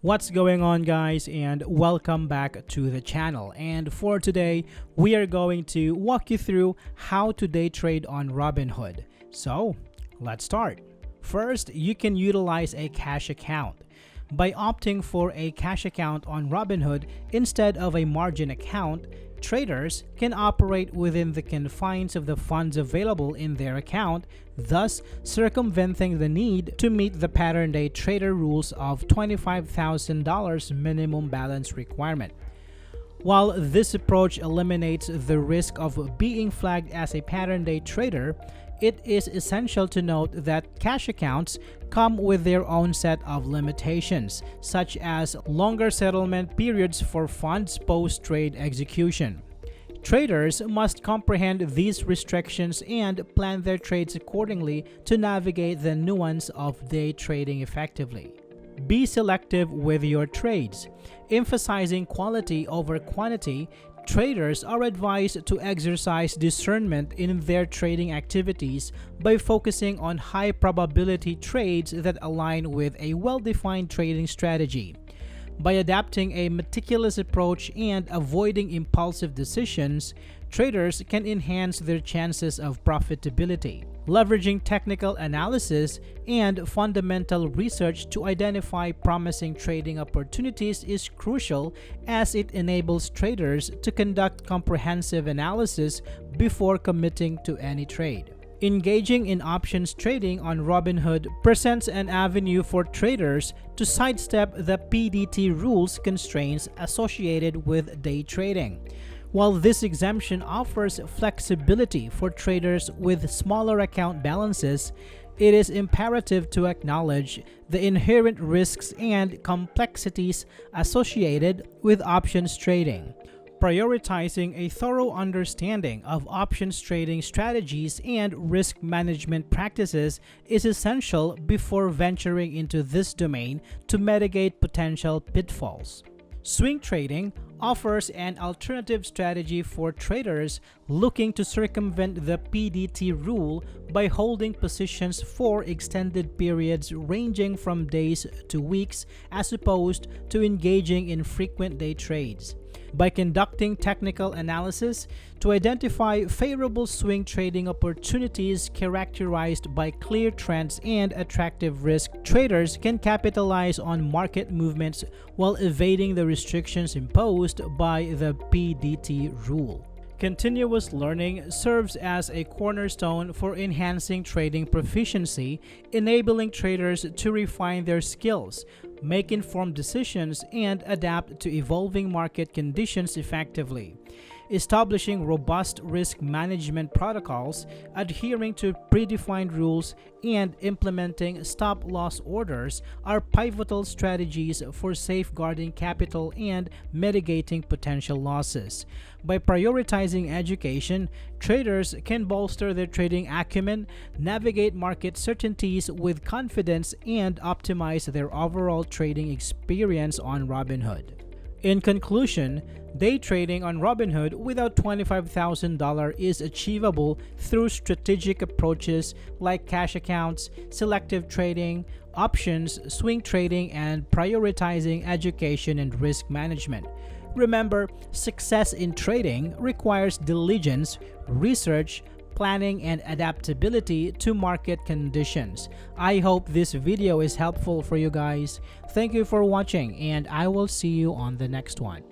What's going on, guys, and welcome back to the channel. And for today, we are going to walk you through how to day trade on Robinhood. So let's start. First, you can utilize a cash account. By opting for a cash account on Robinhood instead of a margin account, traders can operate within the confines of the funds available in their account, thus circumventing the need to meet the pattern day trader rules of $25,000 minimum balance requirement. While this approach eliminates the risk of being flagged as a pattern day trader, it is essential to note that cash accounts come with their own set of limitations, such as longer settlement periods for funds post-trade execution. Traders must comprehend these restrictions and plan their trades accordingly to navigate the nuance of day trading effectively. Be selective with your trades. Emphasizing quality over quantity, traders are advised to exercise discernment in their trading activities by focusing on high probability trades that align with a well-defined trading strategy. By adapting a meticulous approach and avoiding impulsive decisions, traders can enhance their chances of profitability. Leveraging technical analysis and fundamental research to identify promising trading opportunities is crucial, as it enables traders to conduct comprehensive analysis before committing to any trade. Engaging in options trading on Robinhood presents an avenue for traders to sidestep the PDT rules constraints associated with day trading. While this exemption offers flexibility for traders with smaller account balances, it is imperative to acknowledge the inherent risks and complexities associated with options trading. Prioritizing a thorough understanding of options trading strategies and risk management practices is essential before venturing into this domain to mitigate potential pitfalls. Swing trading offers an alternative strategy for traders looking to circumvent the PDT rule by holding positions for extended periods ranging from days to weeks, as opposed to engaging in frequent day trades. By conducting technical analysis to identify favorable swing trading opportunities characterized by clear trends and attractive risk, traders can capitalize on market movements while evading the restrictions imposed by the PDT rule. Continuous learning serves as a cornerstone for enhancing trading proficiency, enabling traders to refine their skills, make informed decisions, and adapt to evolving market conditions effectively. Establishing robust risk management protocols, adhering to predefined rules, and implementing stop-loss orders are pivotal strategies for safeguarding capital and mitigating potential losses. By prioritizing education, traders can bolster their trading acumen, navigate market certainties with confidence, and optimize their overall trading experience on Robinhood. In conclusion, day trading on Robinhood without $25,000 is achievable through strategic approaches like cash accounts, selective trading, options, swing trading, and prioritizing education and risk management. Remember, success in trading requires diligence, research, planning, and adaptability to market conditions. I hope this video is helpful for you guys. Thank you for watching, and I will see you on the next one.